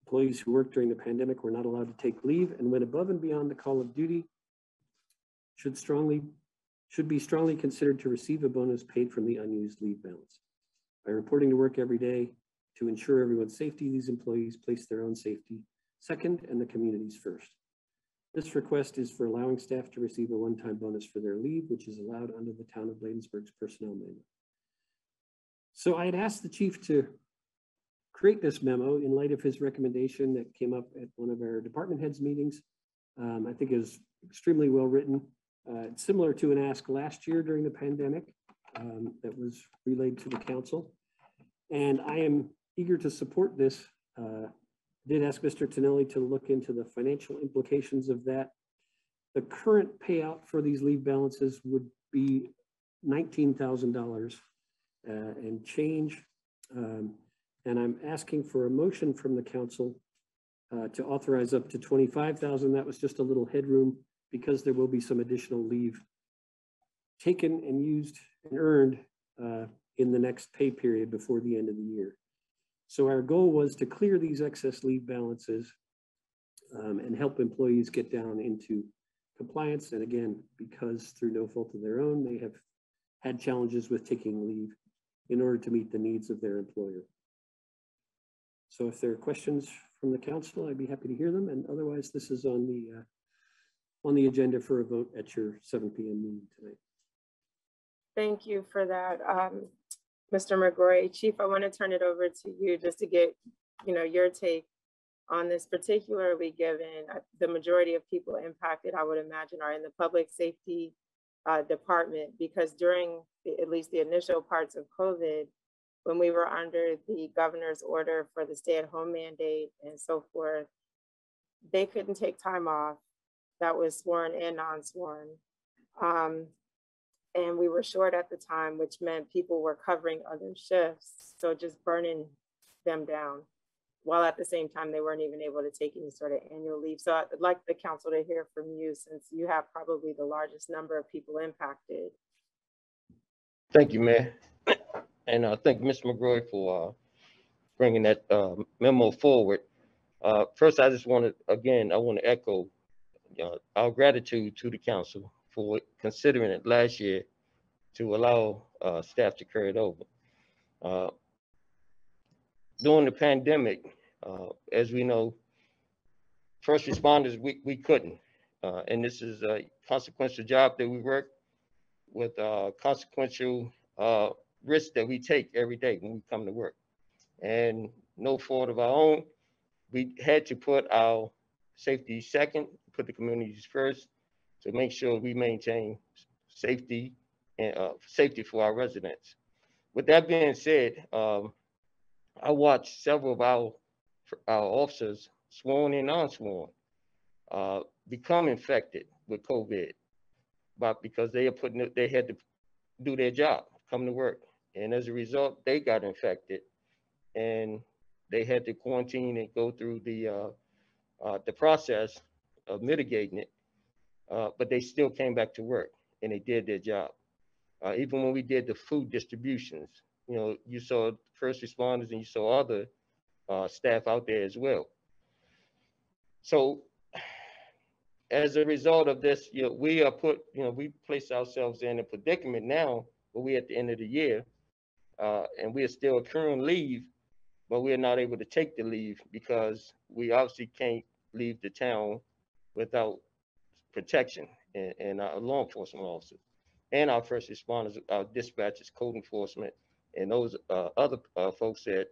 Employees who worked during the pandemic were not allowed to take leave and went above and beyond the call of duty should be strongly considered to receive a bonus paid from the unused leave balance. By reporting to work every day to ensure everyone's safety, these employees place their own safety second and the community's first. This request is for allowing staff to receive a one-time bonus for their leave, which is allowed under the town of Bladensburg's personnel manual. So I had asked the chief to create this memo in light of his recommendation that came up at one of our department heads meetings. I think it was extremely well written. It's similar to an ask last year during the pandemic. that was relayed to the council. And I am eager to support this. Did ask Mr. Tonelli to look into the financial implications of that. The current payout for these leave balances would be $19,000 and change. And I'm asking for a motion from the council to authorize up to $25,000. That was just a little headroom because there will be some additional leave taken and used and earned in the next pay period before the end of the year. So our goal was to clear these excess leave balances and help employees get down into compliance. And again, because through no fault of their own, they have had challenges with taking leave in order to meet the needs of their employer. So if there are questions from the council, I'd be happy to hear them. And otherwise, this is on the agenda for a vote at your 7 p.m. meeting tonight. Thank you for that, Mr. McGrory. Chief, I want to turn it over to you just to get, your take on this, particularly given the majority of people impacted, I would imagine, are in the public safety department, because during at least the initial parts of COVID, when we were under the governor's order for the stay-at-home mandate and so forth, they couldn't take time off. That was sworn and non-sworn. And we were short at the time, which meant people were covering other shifts. So just burning them down, while at the same time, they weren't even able to take any sort of annual leave. So I'd like the council to hear from you, since you have probably the largest number of people impacted. Thank you, Mayor. And thank Mr. McGrory for bringing that memo forward. First, I just want to echo our gratitude to the council for considering it last year to allow staff to carry it over. During the pandemic, as we know, first responders, we couldn't. And this is a consequential job that we work with, consequential risks that we take every day when we come to work. And no fault of our own, we had to put our safety second, put the communities first, to make sure we maintain safety and safety for our residents. With that being said, I watched several of our officers, sworn and non-sworn, become infected with COVID, because they had to do their job, come to work. And as a result, they got infected and they had to quarantine and go through the process of mitigating it. But they still came back to work and they did their job. Even when we did the food distributions, you saw first responders and you saw other staff out there as well. So as a result of this, we place ourselves in a predicament now, where we're at the end of the year and we are still accruing leave, but we're not able to take the leave because we obviously can't leave the town without protection and our law enforcement officers and our first responders, our dispatchers, code enforcement, and those other folks that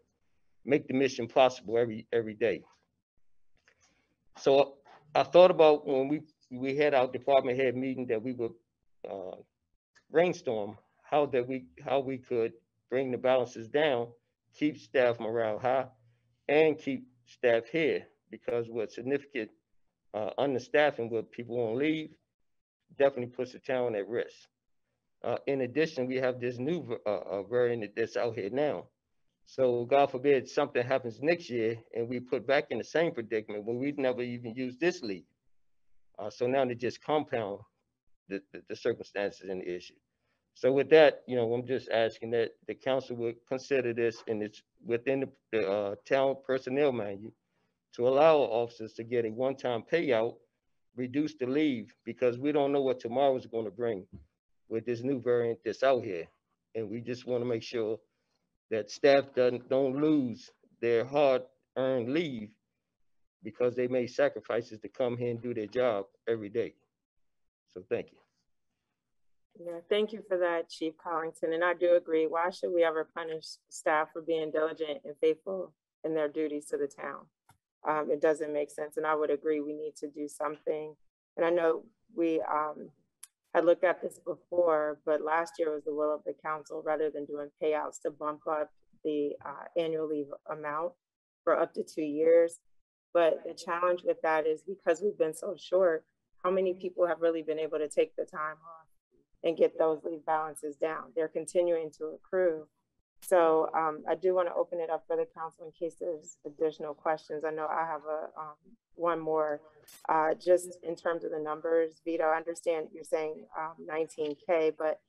make the mission possible every day. So I thought about when we had our department head meeting that we would brainstorm how we could bring the balances down, keep staff morale high, and keep staff here, because with significant understaffing with people on leave definitely puts the town at risk. In addition, we have this new variant that's out here now. So God forbid something happens next year and we put back in the same predicament when we've never even used this leave. So now they just compound the circumstances and the issue. So with that, I'm just asking that the council would consider this, and it's within the town personnel manual, to allow officers to get a one-time payout, reduce the leave, because we don't know what tomorrow is going to bring with this new variant that's out here. And we just want to make sure that staff don't lose their hard-earned leave because they made sacrifices to come here and do their job every day. So thank you. Yeah, thank you for that, Chief Collington. And I do agree. Why should we ever punish staff for being diligent and faithful in their duties to the town? It doesn't make sense. And I would agree we need to do something. And I know we had looked at this before, but last year was the will of the council rather than doing payouts to bump up the annual leave amount for up to 2 years. But the challenge with that is because we've been so short, how many people have really been able to take the time off and get those leave balances down? They're continuing to accrue. So I do want to open it up for the council in case there's additional questions. I know I have one more, just in terms of the numbers. Vito, I understand you're saying 19K, but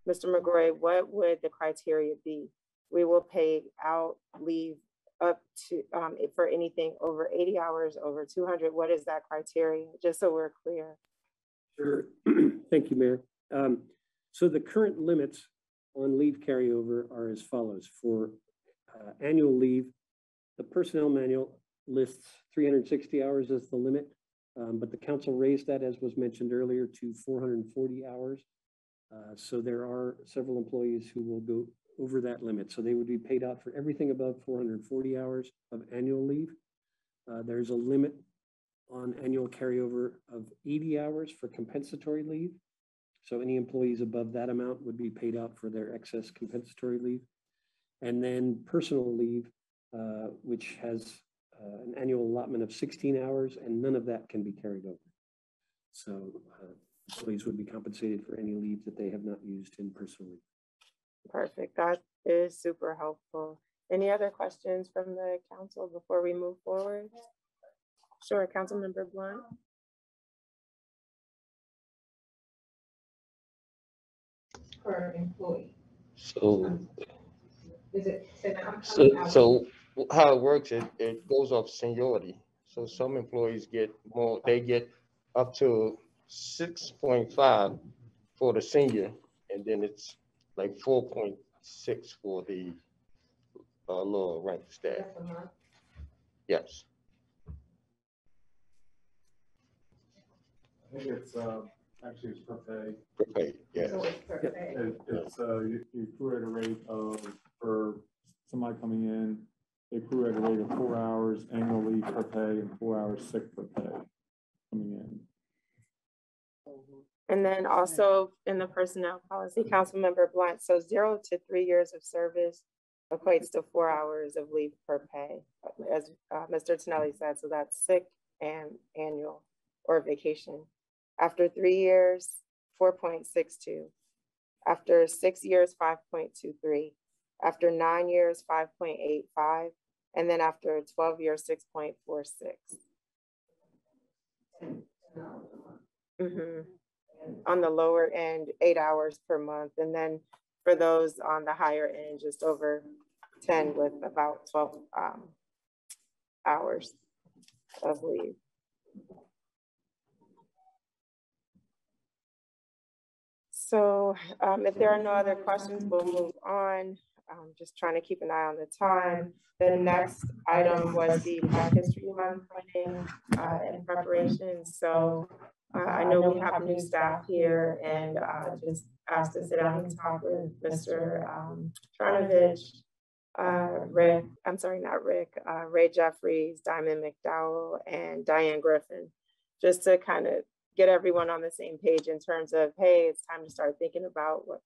Mr. McGrory, what would the criteria be? We will pay out leave up to, for anything over 80 hours, over 200. What is that criteria? Just so we're clear. Sure. Thank you, Mayor. So the current limits on leave carryover are as follows. For annual leave, the personnel manual lists 360 hours as the limit, but the council raised that, as was mentioned earlier, to 440 hours. So there are several employees who will go over that limit. So they would be paid out for everything above 440 hours of annual leave. There's a limit on annual carryover of 80 hours for compensatory leave. So any employees above that amount would be paid out for their excess compensatory leave. And then personal leave, which has an annual allotment of 16 hours, and none of that can be carried over. So employees would be compensated for any leave that they have not used in personal leave. Perfect. That is super helpful. Any other questions from the council before we move forward? Sure, Councilmember Blunt. Per employee. So, Is it? so how it works, it goes off seniority. So some employees get more, they get up to 6.5 for the senior, and then it's like 4.6 for the lower rank staff. Yes. I think it's, actually it's per pay. Per pay, yes. So it's per pay. It's, you accrue at a rate of, for somebody coming in, they accrue at a rate of 4 hours annual leave per pay and 4 hours sick per pay coming in. And then also in the personnel policy, Councilmember Blunt, so 0 to 3 years of service equates to 4 hours of leave per pay, as Mr. Tonelli said, so that's sick and annual or vacation. After 3 years, 4.62. After 6 years, 5.23. After 9 years, 5.85. And then after 12 years, 6.46. On the lower end, 8 hours per month. And then for those on the higher end, just over 10 with about 12 hours of leave. So if there are no other questions, we'll move on. Just trying to keep an eye on the time. The next item was the Black History Month planning and preparation. So I know we have new staff here, and just asked to sit down and talk with Mr. Tranovich, Rick, I'm sorry, not Rick, Ray Jeffries, Diamond McDowell, and Diane Griffin, just to kind of get everyone on the same page in terms of, hey, it's time to start thinking about what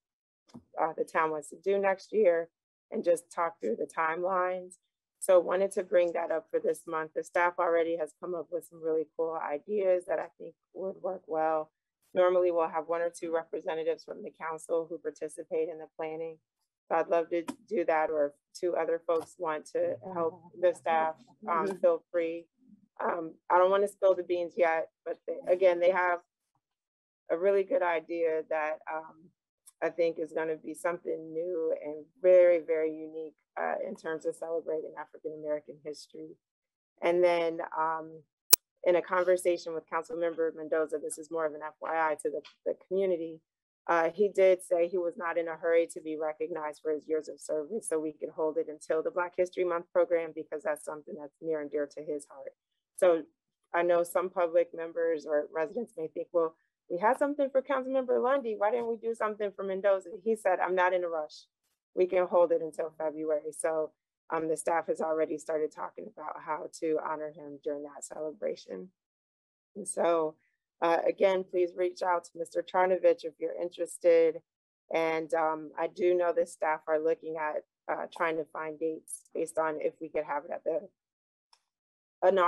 the town wants to do next year, and just talk through the timelines. So wanted to bring that up for this month. The staff already has come up with some really cool ideas that I think would work well. Normally we'll have 1 or 2 representatives from the council who participate in the planning. So I'd love to do that, or if 2 other folks want to help the staff, feel free. I don't want to spill the beans yet, but again, they have a really good idea that I think is going to be something new and very, very unique in terms of celebrating African-American history. And then in a conversation with Councilmember Mendoza, this is more of an FYI to the community, he did say he was not in a hurry to be recognized for his years of service, so we could hold it until the Black History Month program, because that's something that's near and dear to his heart. So I know some public members or residents may think, well, we had something for Councilmember Lundy. Why didn't we do something for Mendoza? He said, I'm not in a rush. We can hold it until February. So the staff has already started talking about how to honor him during that celebration. And so Again, please reach out to Mr. Charnovich if you're interested. And I do know the staff are looking at trying to find dates based on if we could have it at an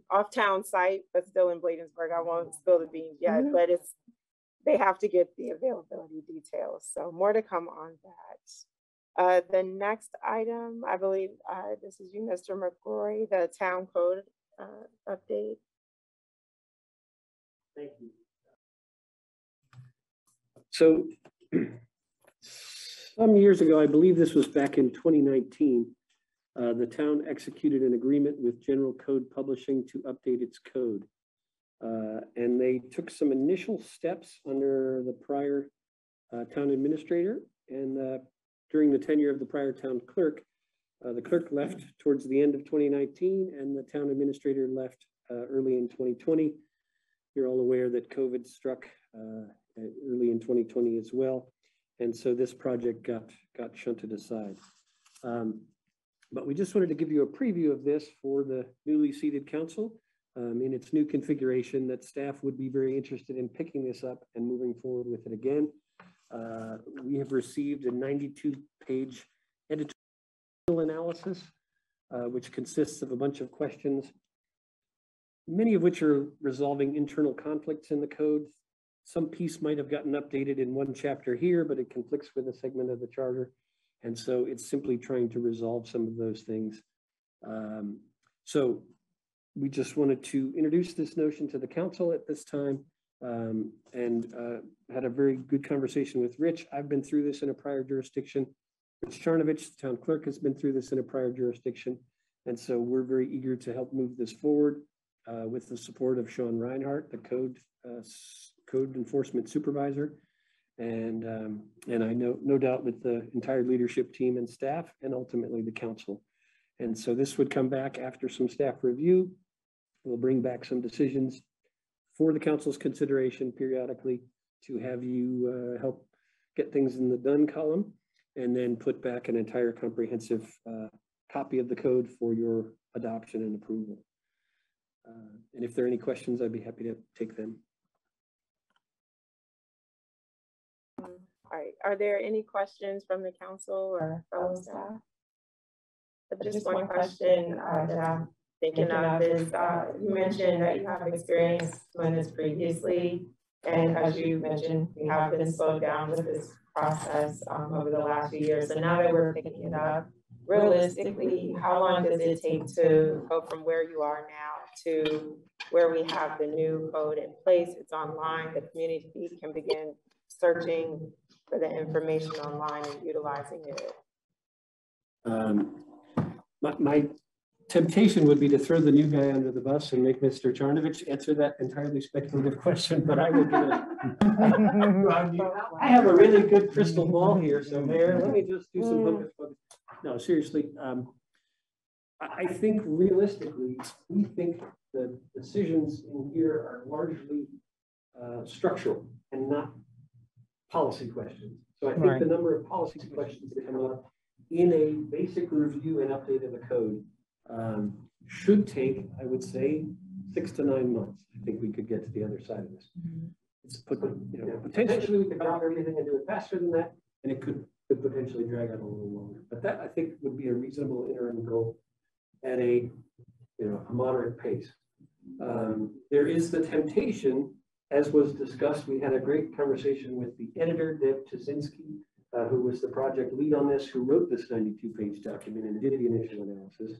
off-town site, but still in Bladensburg. I won't spill the beans yet, but they have to get the availability details. So more to come on that. The next item, I believe this is you, Mr. McCrory, the town code update. Thank you. So some years ago, I believe this was back in 2019, the town executed an agreement with General Code Publishing to update its code. And they took some initial steps under the prior town administrator. And during the tenure of the prior town clerk, the clerk left towards the end of 2019 and the town administrator left early in 2020. You're all aware that COVID struck early in 2020 as well. And so this project got shunted aside. But we just wanted to give you a preview of this for the newly seated council in its new configuration, that staff would be very interested in picking this up and moving forward with it again. We have received a 92-page editorial analysis, which consists of a bunch of questions, many of which are resolving internal conflicts in the code. Some piece might have gotten updated in one chapter here, but it conflicts with a segment of the charter. And so it's simply trying to resolve some of those things. So we just wanted to introduce this notion to the council at this time, and had a very good conversation with Rich. I've been through this in a prior jurisdiction. Rich Charnovich, the town clerk, has been through this in a prior jurisdiction. And so we're very eager to help move this forward with the support of Sean Reinhardt, the code enforcement supervisor. And I know, no doubt, with the entire leadership team and staff, and ultimately the council. And so this would come back after some staff review. We'll bring back some decisions for the council's consideration periodically to have you help get things in the done column, and then put back an entire comprehensive copy of the code for your adoption and approval. And if there are any questions, I'd be happy to take them. All right, are there any questions from the council or fellow staff? Just one question that I'm thinking of is, you mentioned that you have experience doing this previously. And as you mentioned, we have been slowed down with this process over the last few years. So now that we're picking it up, realistically, how long does it take to go from where you are now to where we have the new code in place? It's online, the community can begin searching for the information online and utilizing it. My temptation would be to throw the new guy under the bus and make Mr. Charnovich answer that entirely speculative question, but I will give it. I have a really good crystal ball here, so Mayor, let me just do some focus. No, seriously, I think realistically, we think the decisions in here are largely structural and not policy questions. So I think the number of policy questions that come up in a basic review and update of the code should take, I would say, 6 to 9 months. I think we could get to the other side of this. It's potentially we could drop everything and do it faster than that, and it could potentially drag out a little longer. But that, I think, would be a reasonable interim goal at a moderate pace. There is the temptation, as was discussed. We had a great conversation with the editor, Deb Tuszynski, who was the project lead on this, who wrote this 92-page document and did the initial analysis.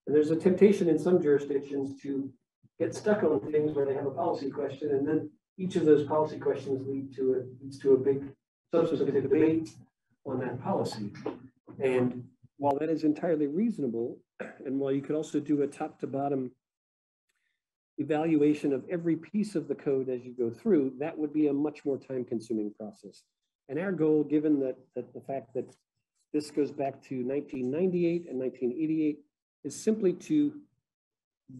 And there's a temptation in some jurisdictions to get stuck on things where they have a policy question, and then each of those policy questions leads to a big substantive debate on that policy. And while that is entirely reasonable, and while you could also do a top to bottom evaluation of every piece of the code as you go through, that would be a much more time consuming process. And our goal, given that the fact that this goes back to 1998 and 1988, is simply to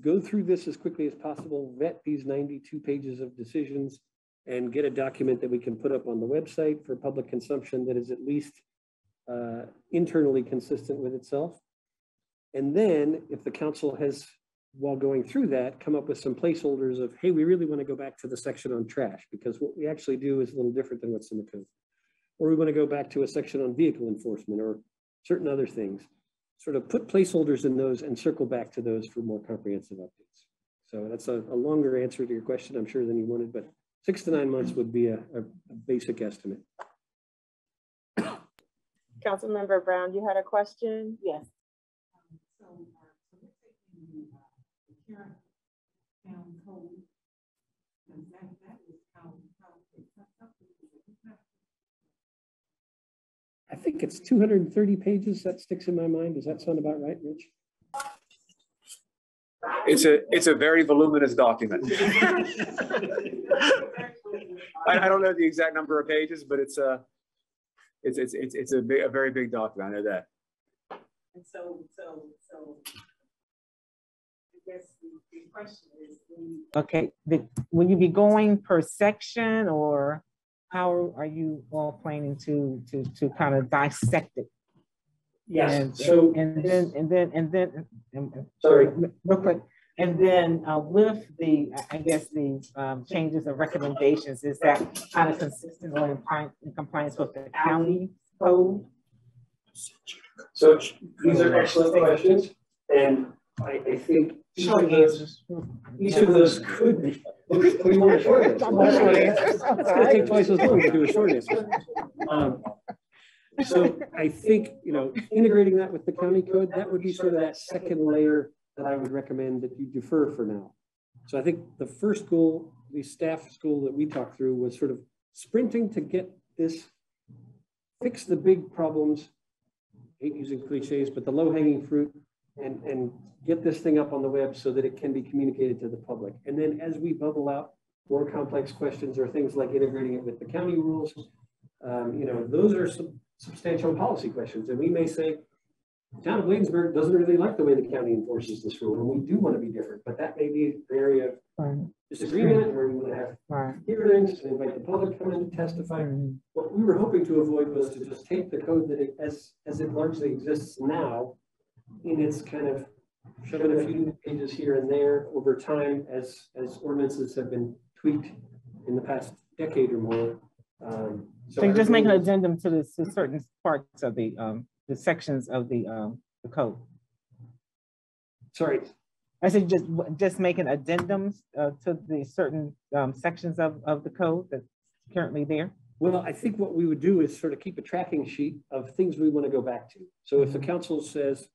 go through this as quickly as possible, vet these 92 pages of decisions, and get a document that we can put up on the website for public consumption that is at least internally consistent with itself. And then if the council has while going through that, come up with some placeholders of, hey, we really want to go back to the section on trash because what we actually do is a little different than what's in the code. Or we want to go back to a section on vehicle enforcement or certain other things. Sort of put placeholders in those and circle back to those for more comprehensive updates. So that's a longer answer to your question, I'm sure, than you wanted, but 6 to 9 months would be a basic estimate. Councilmember Brown, you had a question? Yes. I think it's 230 pages. That sticks in my mind. Does that sound about right, Rich? It's a very voluminous document. I don't know the exact number of pages, but it's a very big document. I know that. And so I guess the question is, okay, will you be going per section, or how are you all planning to kind of dissect it? Yes. And then sorry, real quick. And then with the, I guess the changes and recommendations, is that kind of consistent or in compliance with the county code? So these are excellent questions, and I think each of those could be. We want a short answer. It's going to take twice as long to do a short answer. So I think, integrating that with the county code, that would be sort of that second layer that I would recommend that you defer for now. So I think the first goal, the staff goal that we talked through, was sort of sprinting to get this, fix the big problems, I hate using cliches, but the low-hanging fruit, and get this thing up on the web so that it can be communicated to the public. And then as we bubble out more complex questions or things like integrating it with the county rules, those are some substantial policy questions. And we may say, the town of Bladensburg doesn't really like the way the county enforces this rule, and we do want to be different, but that may be an area of disagreement where we want to have hearings and invite the public to come in to testify. What we were hoping to avoid was to just take the code that as it largely exists now, in its kind of shoving a few pages here and there over time as ordinances have been tweaked in the past decade or more. So you just make an addendum to certain parts of the sections of the code. Sorry. I said just making addendums to the certain sections of the code that's currently there. Well, I think what we would do is sort of keep a tracking sheet of things we want to go back to. So if the council says,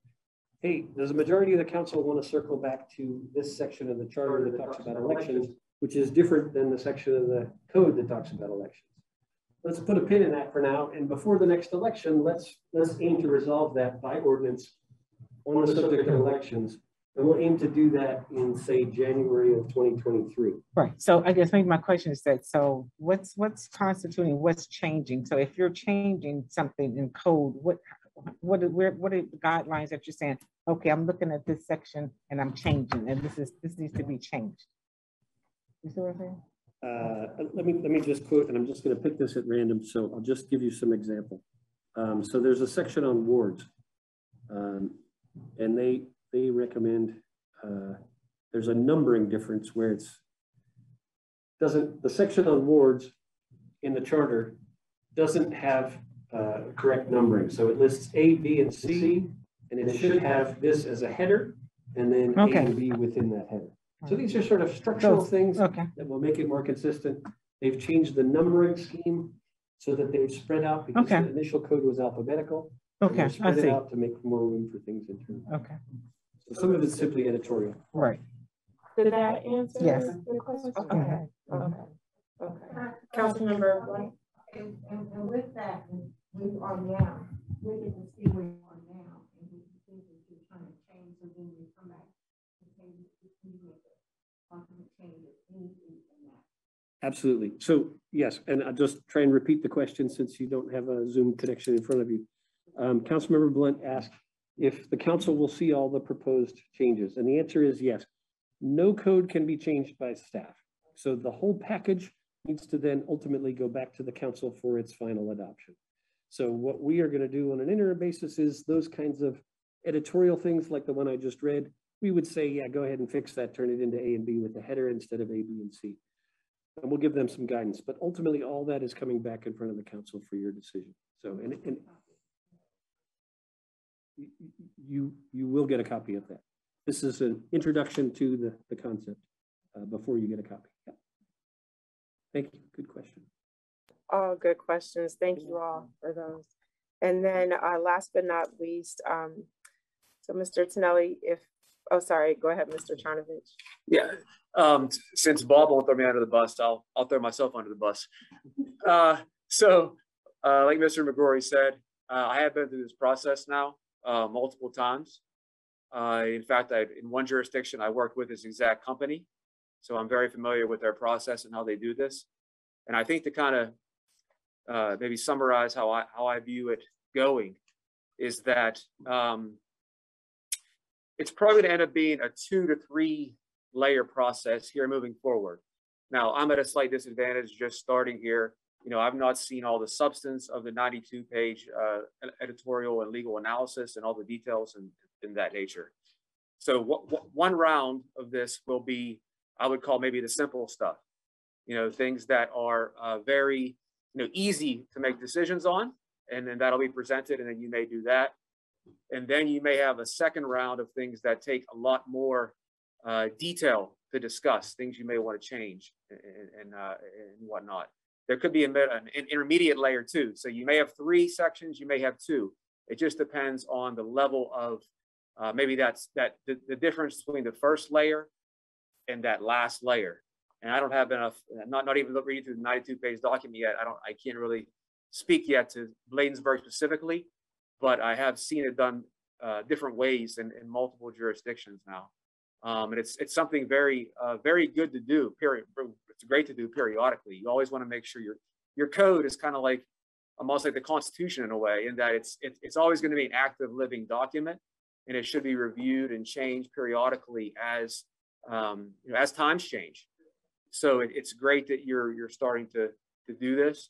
hey, does the majority of the council want to circle back to this section of the charter that talks about elections, which is different than the section of the code that talks about elections? Let's put a pin in that for now. And before the next election, let's aim to resolve that by ordinance on the subject of elections. And we'll aim to do that in, say, January of 2023. Right. So I guess maybe my question is that, so what's constituting, what's changing? So if you're changing something in code, what are the guidelines that you're saying, okay, I'm looking at this section and I'm changing, and this needs to be changed? You see what I'm saying? Let me just quote, and I'm just going to pick this at random, so I'll just give you some example. So there's a section on wards, and they recommend there's a numbering difference where the section on wards in the charter doesn't have correct numbering. So it lists A, B, and C, and it should have this as a header, and then A and B within that header. So these are sort of structural things that will make it more consistent. They've changed the numbering scheme so that they've spread out because the initial code was alphabetical. Okay, spread it out to make more room for things internally. Okay. So some of it's simply editorial. Right. Did that answer the question? Okay. Councilmember Blunt. And with that, where you are now, we get to see where you are now, and we can see that you're trying to change, and then we come back and say, you make it, ultimate changes, anything from that. Absolutely. So yes, and I'll just try and repeat the question since you don't have a Zoom connection in front of you. Councilmember Blunt asked if the council will see all the proposed changes, and the answer is yes. No code can be changed by staff. So the whole package needs to then ultimately go back to the council for its final adoption. So what we are going to do on an interim basis is those kinds of editorial things like the one I just read we would say, yeah, go ahead and fix that, turn it into A and B with the header instead of A, B, and C. And we'll give them some guidance, but ultimately all that is coming back in front of the council for your decision. So, and you will get a copy of that. This is an introduction to the concept before you get a copy. Yeah. Thank you. Good question. All good questions. Thank you all for those. And then last but not least, so Mr. Tonelli, oh, sorry, go ahead, Mr. Charnovich. Yeah, since Bob won't throw me under the bus, I'll throw myself under the bus. So like Mr. McGrory said, I have been through this process now multiple times. In fact, in one jurisdiction I worked with this exact company. So I'm very familiar with their process and how they do this. And I think to kind of maybe summarize how I view it going is that it's probably going to end up being a 2 to 3 layer process here moving forward. Now, I'm at a slight disadvantage just starting here. You know, I've not seen all the substance of the 92-page editorial and legal analysis and all the details in that nature. So one round of this will be, I would call maybe the simple stuff, you know, things that are very, easy to make decisions on, and then that'll be presented, and then you may do that. And then you may have a second round of things that take a lot more detail to discuss, things you may want to change and whatnot. There could be an intermediate layer too. So you may have 3 sections, you may have 2. It just depends on the level of maybe the difference between the first layer and that last layer. And I don't have enough, not even reading through the 92-page document yet. I can't really speak yet to Bladensburg specifically, but I have seen it done different ways in multiple jurisdictions now. And it's something very good to do, period. It's great to do periodically. You always want to make sure your code is kind of like, almost like the Constitution in a way, in that it's always going to be an active living document, and it should be reviewed and changed periodically as as times change. So it's great that you're starting to do this,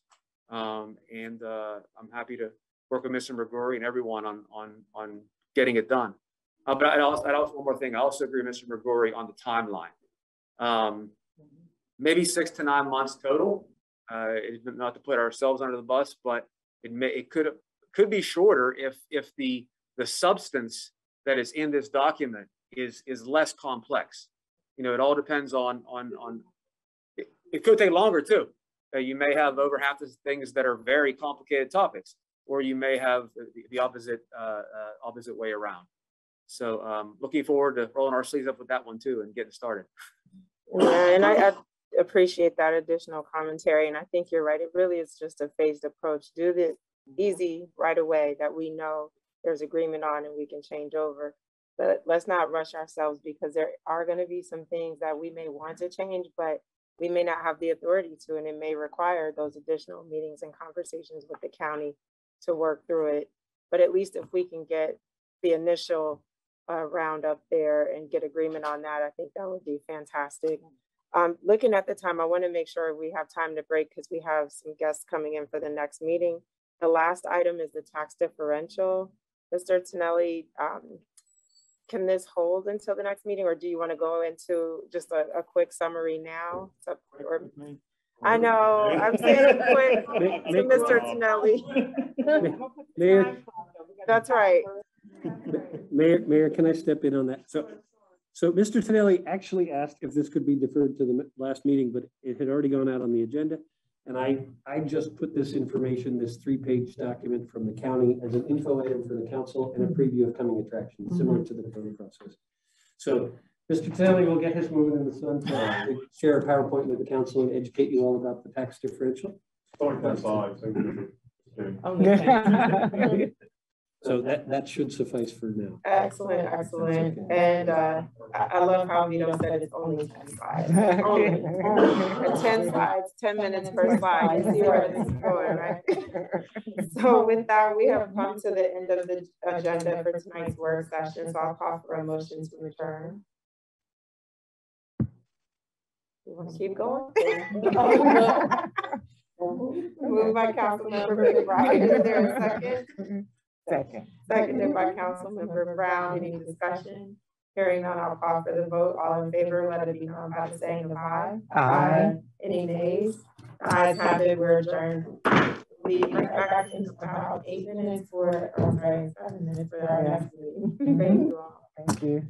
and I'm happy to work with Mr. McGrory and everyone on getting it done. But I'd also one more thing. I also agree with Mr. McGrory on the timeline. Maybe 6 to 9 months total. Not to put ourselves under the bus, but it could be shorter if the substance that is in this document is less complex. It all depends on it could take longer too. You may have over half the things that are very complicated topics, or you may have the opposite way around. So looking forward to rolling our sleeves up with that one too and getting started. Yeah, and I appreciate that additional commentary. And I think you're right. It really is just a phased approach. Do the easy right away that we know there's agreement on and we can change over. But let's not rush ourselves, because there are going to be some things that we may want to change, but we may not have the authority to, and it may require those additional meetings and conversations with the county to work through it. But at least if we can get the initial round up there and get agreement on that, I think that would be fantastic. Looking at the time, I want to make sure we have time to break because we have some guests coming in for the next meeting. The last item is the tax differential. Mr. Tonelli, can this hold until the next meeting, or do you want to go into just a quick summary now? I know, I'm saying quick to Mr. Tonelli. Mayor, that's right. Mayor, can I step in on that? So Mr. Tonelli actually asked if this could be deferred to the last meeting, but it had already gone out on the agenda. And I just put this information, this 3-page document from the county, as an info item for the council and a preview of coming attractions, similar to the voting process. So Mr. Tonelli will get his moving in the sun to share a PowerPoint with the council and educate you all about the tax differential. So that should suffice for now. Excellent, excellent. And I love how Vito said it's only 10 slides. Only 10 slides, 10 minutes per slide. You see where this is going, right? So with that, we have come to the end of the agenda for tonight's work session. So I'll call for a motion to return. You want to keep going? Moved by Councilmember McBride. Is there a second? Seconded by Councilmember Brown. Any discussion? Hearing none, I'll call for the vote. All in favor, let it be known by the saying of aye. Aye. Any nays? The ayes have it, we're adjourned. We back in about 8 minutes for, 7 minutes for our next meeting. Thank you all. Thank you.